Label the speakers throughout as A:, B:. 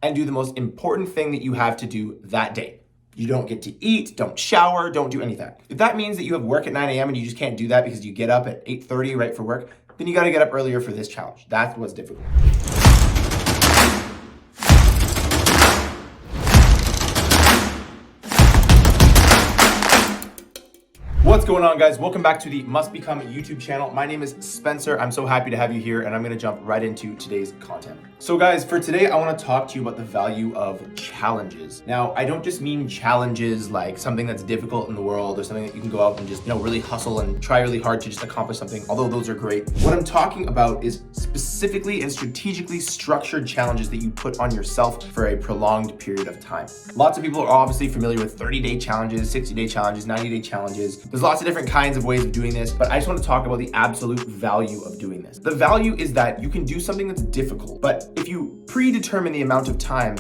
A: and do the most important thing that you have to do that day. You don't get to eat, don't shower, don't do any of that. If that means that you have work at 9 a.m. and you just can't do that because you get up at 8:30 right for work, then you gotta get up earlier for this challenge. That's what's difficult. What's going on, guys? Welcome back to the Must Become YouTube channel. My name is Spencer. I'm so happy to have you here, and I'm gonna jump right into today's content. So guys, for today, I wanna talk to you about the value of challenges. Now, I don't just mean challenges like something that's difficult in the world or something that you can go out and just, really hustle and try really hard to just accomplish something, although those are great. What I'm talking about is specifically and strategically structured challenges that you put on yourself for a prolonged period of time. Lots of people are obviously familiar with 30-day challenges, 60-day challenges, 90-day challenges. There's lots of different kinds of ways of doing this, but I just want to talk about the absolute value of doing this. The value is that you can do something that's difficult, but if you predetermine the amount of time,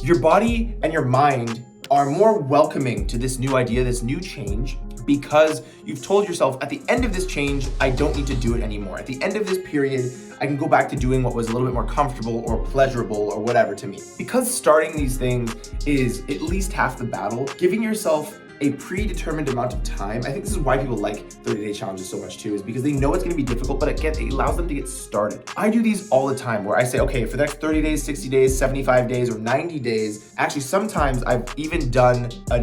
A: your body and your mind are more welcoming to this new idea, this new change, because you've told yourself, at the end of this change, I don't need to do it anymore. At the end of this period, I can go back to doing what was a little bit more comfortable or pleasurable or whatever to me. Because starting these things is at least half the battle, giving yourself a predetermined amount of time. I think this is why people like 30-day challenges so much too, is because they know it's gonna be difficult, but it allows them to get started. I do these all the time where I say, okay, for the next 30 days, 60 days, 75 days, or 90 days, actually sometimes I've even done a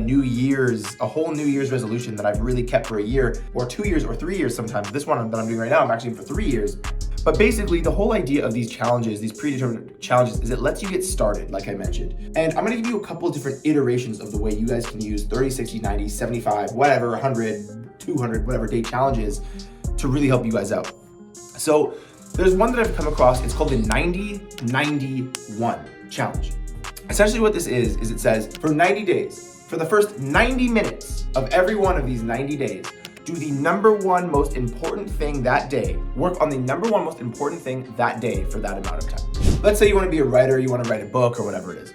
A: whole New Year's resolution that I've really kept for a year, or 2 years, or 3 years sometimes. This one that I'm doing right now, I'm actually for 3 years. But basically, the whole idea of these challenges, these predetermined challenges, is it lets you get started, like I mentioned. And I'm gonna give you a couple of different iterations of the way you guys can use 30, 60, 90, 75, whatever, 100, 200, whatever day challenges to really help you guys out. So there's one that I've come across. It's called the 90-91 challenge. Essentially what this is it says for 90 days, for the first 90 minutes of every one of these 90 days, do the number one most important thing that day. Work on the number one most important thing that day for that amount of time. Let's say you want to be a writer, you want to write a book or whatever it is.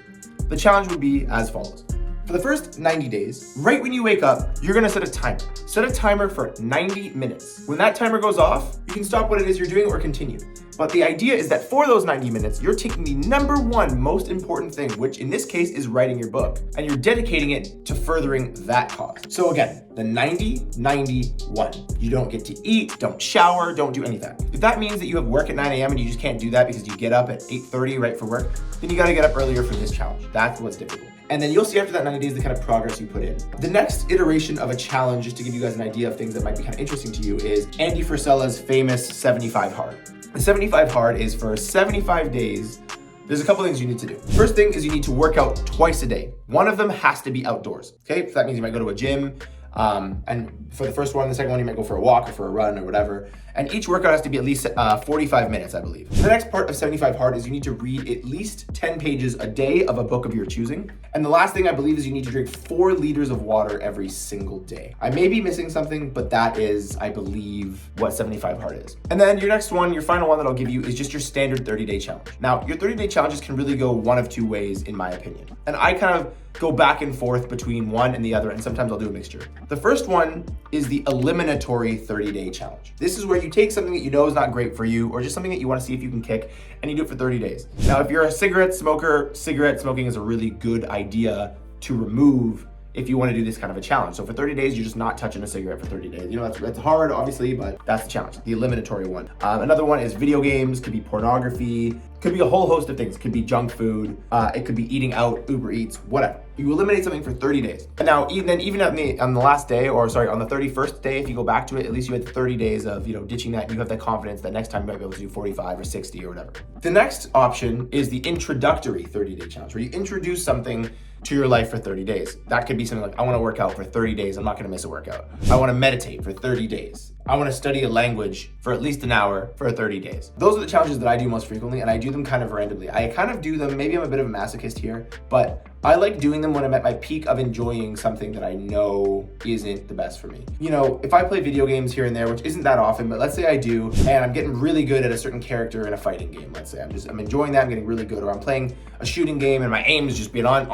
A: The challenge would be as follows. For the first 90 days, right when you wake up, you're gonna set a timer. Set a timer for 90 minutes. When that timer goes off, you can stop what it is you're doing or continue. But the idea is that for those 90 minutes, you're taking the number one most important thing, which in this case is writing your book, and you're dedicating it to furthering that cause. So again, the 90-91. You don't get to eat, don't shower, don't do any of that. If that means that you have work at 9 a.m. and you just can't do that because you get up at 8:30 right for work, then you gotta get up earlier for this challenge. That's what's difficult. And then you'll see after that 90 days the kind of progress you put in. The next iteration of a challenge, just to give you guys an idea of things that might be kind of interesting to you, is Andy Frisella's famous 75 Hard. The 75 Hard is for 75 days. There's a couple things you need to do. First thing is you need to work out twice a day. One of them has to be outdoors, okay? So that means you might go to a gym, and for the first one, the second one, you might go for a walk or for a run or whatever. And each workout has to be at least 45 minutes, I believe. The next part of 75 Hard is you need to read at least 10 pages a day of a book of your choosing. And the last thing I believe is you need to drink 4 liters of water every single day. I may be missing something, but that is, I believe, what 75 Hard is. And then your next one, your final one that I'll give you is just your standard 30-day challenge. Now, your 30-day challenges can really go one of two ways, in my opinion. And I kind of go back and forth between one and the other, and sometimes I'll do a mixture. The first one is the eliminatory 30-day challenge. This is where you take something that you know is not great for you, or just something that you want to see if you can kick, and you do it for 30 days. Now, if you're a cigarette smoker, cigarette smoking is a really good idea to remove if you want to do this kind of a challenge. So for 30 days, you're just not touching a cigarette for 30 days. That's hard, obviously, but that's the challenge, the eliminatory one. Another one is video games, could be pornography, could be a whole host of things. It could be junk food, it could be eating out, Uber Eats, whatever. You eliminate something for 30 days. And now, even on the last day, on the 31st day, if you go back to it, at least you had 30 days of ditching that, and you have that confidence that next time you might be able to do 45 or 60 or whatever. The next option is the introductory 30-day challenge, where you introduce something to your life for 30 days. That could be something like, I want to work out for 30 days. I'm not going to miss a workout. I want to meditate for 30 days. I want to study a language for at least an hour for 30 days. Those are the challenges that I do most frequently, and I do them kind of randomly. I kind of do them, maybe I'm a bit of a masochist here, but I like doing them when I'm at my peak of enjoying something that I know isn't the best for me. If I play video games here and there, which isn't that often, but let's say I do, and I'm getting really good at a certain character in a fighting game, let's say. I'm enjoying that, I'm getting really good, or I'm playing a shooting game and my aim is just being on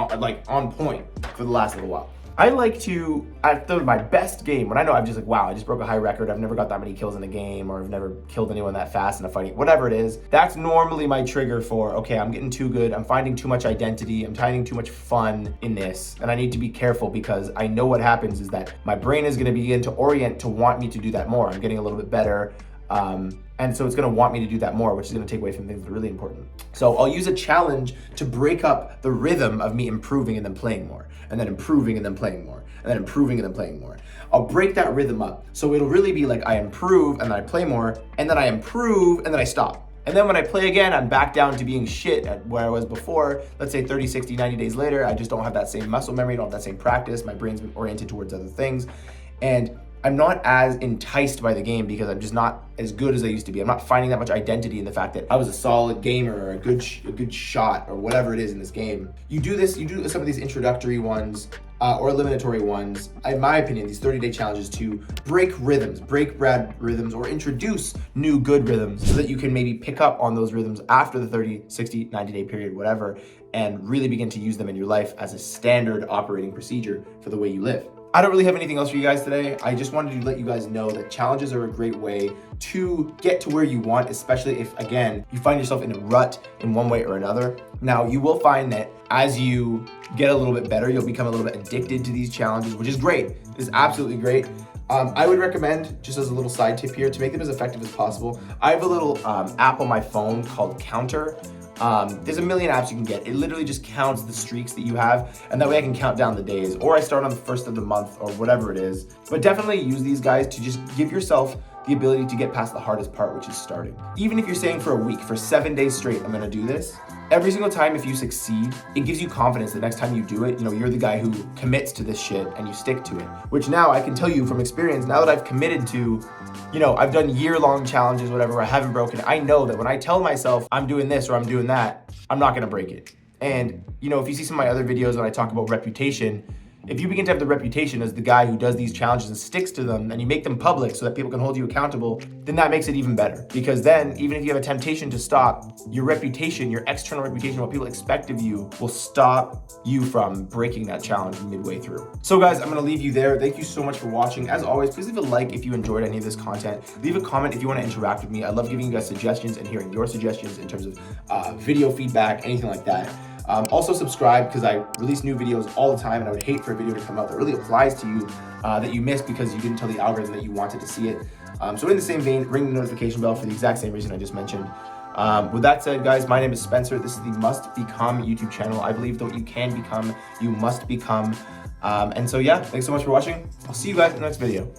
A: point for the last little while. I like to, at my best game, when I know I'm just like, wow, I just broke a high record, I've never got that many kills in a game, or I've never killed anyone that fast in a fighting, whatever it is, that's normally my trigger for, okay, I'm getting too good, I'm finding too much identity, I'm finding too much fun in this, and I need to be careful because I know what happens is that my brain is gonna begin to orient to want me to do that more. I'm getting a little bit better, and so it's gonna want me to do that more, which is gonna take away from things that are really important. So I'll use a challenge to break up the rhythm of me improving and then playing more, and then improving and then playing more, and then improving and then playing more. I'll break that rhythm up. So it'll really be like I improve and then I play more, and then I improve and then I stop. And then when I play again, I'm back down to being shit at where I was before. Let's say 30, 60, 90 days later, I just don't have that same muscle memory, don't have that same practice. My brain's been oriented towards other things. And I'm not as enticed by the game because I'm just not as good as I used to be. I'm not finding that much identity in the fact that I was a solid gamer or a good shot or whatever it is in this game. You do some of these introductory ones or eliminatory ones, in my opinion, these 30-day challenges to break rhythms, break bad rhythms, or introduce new good rhythms so that you can maybe pick up on those rhythms after the 30, 60, 90-day period, whatever, and really begin to use them in your life as a standard operating procedure for the way you live. I don't really have anything else for you guys today. I just wanted to let you guys know that challenges are a great way to get to where you want, especially if, again, you find yourself in a rut in one way or another. Now, you will find that as you get a little bit better, you'll become a little bit addicted to these challenges, which is great. It's absolutely great. I would recommend, just as a little side tip here, to make them as effective as possible. I have a little app on my phone called Counter. There's a million apps you can get. It literally just counts the streaks that you have, and that way I can count down the days, or I start on the first of the month or whatever it is. But definitely use these guys to just give yourself the ability to get past the hardest part, which is starting. Even if you're saying for a week, for 7 days straight, I'm gonna do this. Every single time, if you succeed, it gives you confidence the next time you do it, you're the guy who commits to this shit and you stick to it. Which now I can tell you from experience, now that I've committed to, I've done year-long challenges, whatever, I haven't broken it. I know that when I tell myself I'm doing this or I'm doing that, I'm not gonna break it. And, if you see some of my other videos when I talk about reputation, if you begin to have the reputation as the guy who does these challenges and sticks to them, and you make them public so that people can hold you accountable, then that makes it even better. Because then, even if you have a temptation to stop, your reputation, your external reputation, what people expect of you, will stop you from breaking that challenge midway through. So guys, I'm gonna leave you there. Thank you so much for watching. As always, please leave a like if you enjoyed any of this content. Leave a comment if you wanna interact with me. I love giving you guys suggestions and hearing your suggestions in terms of video feedback, anything like that. Also subscribe, because I release new videos all the time, and I would hate for a video to come out that really applies to you that you missed because you didn't tell the algorithm that you wanted to see it. So in the same vein, ring the notification bell for the exact same reason I just mentioned. With that said, guys, my name is Spencer. This is the Must Become YouTube channel. I believe that what you can become, you must become. And so yeah, thanks so much for watching. I'll see you guys in the next video.